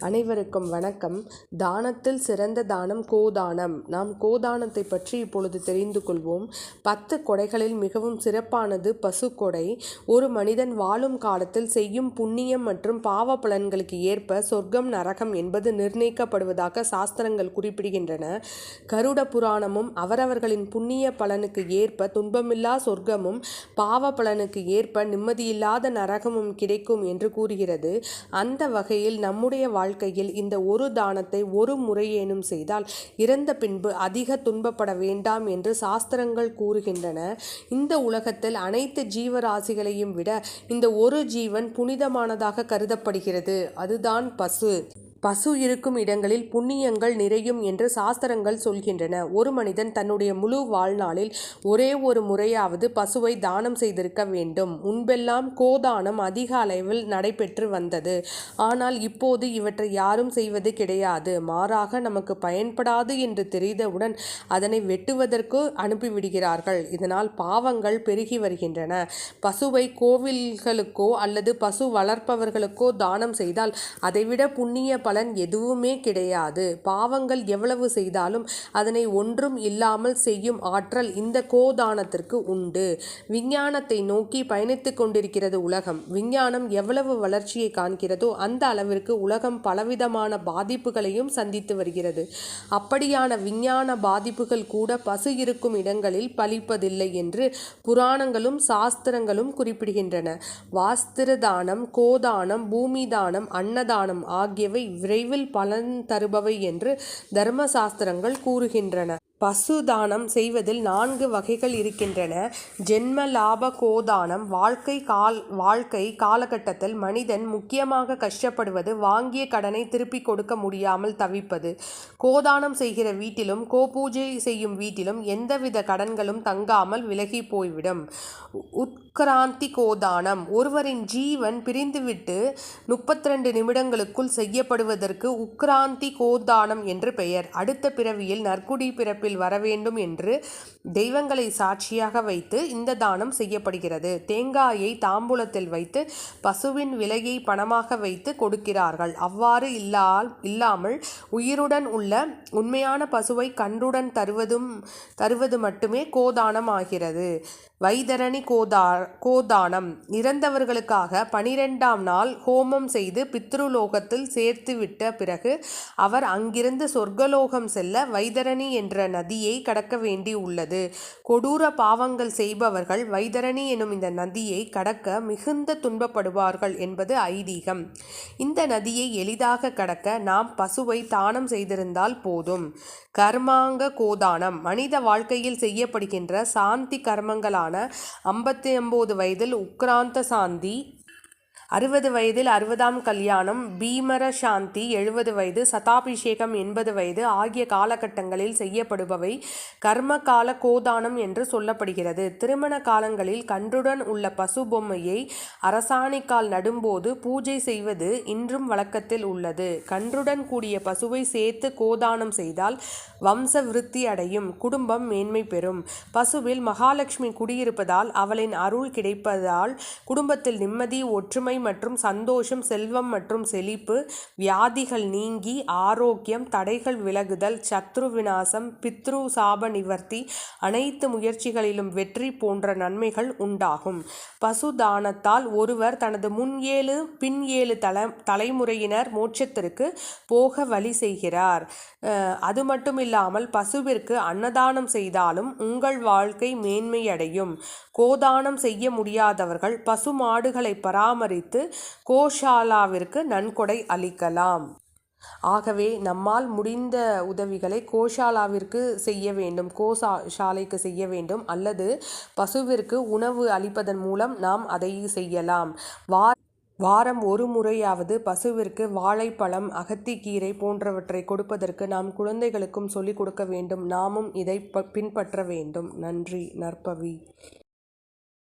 அனைவருக்கும் வணக்கம். தானத்தில் சிறந்த தானம் கோதானம். நாம் கோதானத்தை பற்றி இப்பொழுது தெரிந்து கொள்வோம். 10 கொடைகளில் மிகவும் சிறப்பானது பசு கொடை. ஒரு மனிதன் வாழும் காலத்தில் செய்யும் புண்ணியம் மற்றும் பாவ பலன்களுக்கு ஏற்ப சொர்க்கம் நரகம் என்பது நிர்ணயிக்கப்படுவதாக சாஸ்திரங்கள் குறிப்பிடுகின்றன. கருட புராணமும் அவரவர்களின் புண்ணிய பலனுக்கு ஏற்ப துன்பமில்லா சொர்க்கமும் பாவ பலனுக்கு ஏற்ப நிம்மதியில்லாத நரகமும் கிடைக்கும் என்று கூறுகிறது. அந்த வகையில் நம்முடைய வாழ்க்கையில் இந்த ஒரு தானத்தை ஒரு முறையேனும் செய்தால் இறந்த பின்பு அதிக துன்பப்பட வேண்டாம் என்று சாஸ்திரங்கள் கூறுகின்றன. இந்த உலகத்தில் அனைத்து ஜீவராசிகளையும் விட இந்த ஒரு ஜீவன் புனிதமானதாக கருதப்படுகிறது. அதுதான் பசு. பசு இருக்கும் இடங்களில் புண்ணியங்கள் நிறையும் என்று சாஸ்திரங்கள் சொல்கின்றன. ஒரு மனிதன் தன்னுடைய முழு வாழ்நாளில் ஒரே ஒரு முறையாவது பசுவை தானம் செய்திருக்க வேண்டும். முன்பெல்லாம் கோதானம் அதிக அளவில் நடைபெற்று வந்தது. ஆனால் இப்போது இவற்றை யாரும் செய்வது கிடையாது. மாறாக நமக்கு பயன்படாது என்று தெரிந்தவுடன் அதனை வெட்டுவதற்கு அனுப்பிவிடுகிறார்கள். இதனால் பாவங்கள் பெருகி வருகின்றன. பசுவை கோவில்களுக்கோ அல்லது பசு வளர்ப்பவர்களுக்கோ தானம் செய்தால் அதைவிட புண்ணிய பலன் எதுவுமே கிடையாது. பாவங்கள் எவ்வளவு செய்தாலும் அதனை ஒன்றும் இல்லாமல் செய்யும் ஆற்றல் இந்த கோதானத்திற்கு உண்டு. விஞ்ஞானத்தை நோக்கி பயணித்துக் கொண்டிருக்கிறது உலகம். விஞ்ஞானம் எவ்வளவு வளர்ச்சியை காண்கிறதோ அந்த அளவிற்கு உலகம் பலவிதமான பாதிப்புகளையும் சந்தித்து வருகிறது. அப்படியான விஞ்ஞான பாதிப்புகள் கூட பசு இருக்கும் இடங்களில் பலிப்பதில்லை என்று புராணங்களும் சாஸ்திரங்களும் குறிப்பிடுகின்றன. வாஸ்திர தானம், கோதானம், பூமி தானம், அன்னதானம் ஆகியவை விரைவில் பலன் தருபவை என்று தர்மசாஸ்திரங்கள் கூறுகின்றன. பசு தானம் செய்வதில் 4 வகைகள் இருக்கின்றன. ஜென்ம லாப கோதானம். வாழ்க்கை காலகட்டத்தில் மனிதன் முக்கியமாக கஷ்டப்படுவது வாங்கிய கடனை திருப்பிக் கொடுக்க முடியாமல் தவிப்பது. கோதானம் செய்கிற வீட்டிலும் கோபூஜை செய்யும் வீட்டிலும் எந்தவித கடன்களும் தங்காமல் விலகி போய்விடும். உத்கிராந்தி கோதானம். ஒருவரின் ஜீவன் பிரிந்துவிட்டு 32 நிமிடங்களுக்குள் செய்யப்படுவதற்கு உத்கிராந்தி கோதானம் என்று பெயர். அடுத்த பிறவியில் நற்குடி பிறப்பில் வர வேண்டும் என்று தெய்வங்களை சாட்சியாக வைத்து இந்த தானம் செய்யப்படுகிறது. தேங்காயை தாம்பூலத்தில் வைத்து பசுவின் விலையை பணமாக வைத்து கொடுக்கிறார்கள். அவ்வாறு இல்லாமல் உயிருடன் உள்ள உண்மையான பசுவை கன்றுடன் தருவது மட்டுமே கோதானம் ஆகிறது. வைதரணி கோதானம். இறந்தவர்களுக்காக 12ஆம் நாள் ஹோமம் செய்து பித்ருலோகத்தில் சேர்த்துவிட்ட பிறகு அவர் அங்கிருந்து சொர்க்கலோகம் செல்ல வைதரணி என்ற நதியை கடக்க வேண்டி உள்ளது. கொடூர பாவங்கள் செய்பவர்கள் வைதரணி எனும் இந்த நதியை கடக்க மிகுந்த துன்பப்படுவார்கள் என்பது ஐதீகம். இந்த நதியை எளிதாக கடக்க நாம் பசுவை தானம் செய்திருந்தால் போதும். கர்மாங்க கோதானம். மனித வாழ்க்கையில் செய்யப்படுகின்ற சாந்தி கர்மங்களான 59 வயதில் உக்ராந்த சாந்தி, 60 வயதில் 60ஆம் கல்யாணம், பீமர சாந்தி, 70 வயது, சதாபிஷேகம் 80 வயது ஆகிய காலகட்டங்களில் செய்யப்படுபவை கர்ம கால கோதானம் என்று சொல்லப்படுகிறது. திருமண காலங்களில் கன்றுடன் உள்ள பசு பொம்மையை அரசாணிக்கால் நடும்போது பூஜை செய்வது இன்றும் வழக்கத்தில் உள்ளது. கன்றுடன் கூடிய பசுவை சேர்த்து கோதானம் செய்தால் வம்ச விருத்தி அடையும், குடும்பம் மேன்மை பெறும். பசுவில் மகாலட்சுமி குடியிருப்பதால் அவளின் அருள் கிடைப்பதால் குடும்பத்தில் நிம்மதி, ஒற்றுமை மற்றும் சந்தோஷம், செல்வம் மற்றும் செழிப்பு, வியாதிகள் நீங்கி ஆரோக்கியம், தடைகள் விலகுதல், சத்ரு விநாசம், பித்ரு சாப நிவர்த்தி, அனைத்து முயற்சிகளிலும் வெற்றி போன்ற நன்மைகள் உண்டாகும். பசு தானத்தால் ஒருவர் தனது முன் 7 பின் 7 தலைமுறையினர் மோட்சத்திற்கு போக வழி செய்கிறார். அது மட்டுமில்லாமல் பசுவிற்கு அன்னதானம் செய்தாலும் உங்கள் வாழ்க்கை மேன்மையடையும். கோதானம் செய்ய முடியாதவர்கள் பசு மாடுகளை பராமரித்து கோஷாலாவிற்கு நன்கொடை அளிக்கலாம். ஆகவே நம்மால் முடிந்த உதவிகளை கோஷாலாவிற்கு செய்ய வேண்டும், கோசாலைக்கு செய்ய வேண்டும், அல்லது பசுவிற்கு உணவு அளிப்பதன் மூலம் நாம் அதை செய்யலாம். வாரம் ஒரு முறையாவது பசுவிற்கு வாழைப்பழம், அகத்திக்கீரை போன்றவற்றை கொடுப்பதற்கு நாம் குழந்தைகளுக்கும் சொல்லிக் கொடுக்க வேண்டும். நாமும் இதை பின்பற்ற வேண்டும். நன்றி. நற்பவி.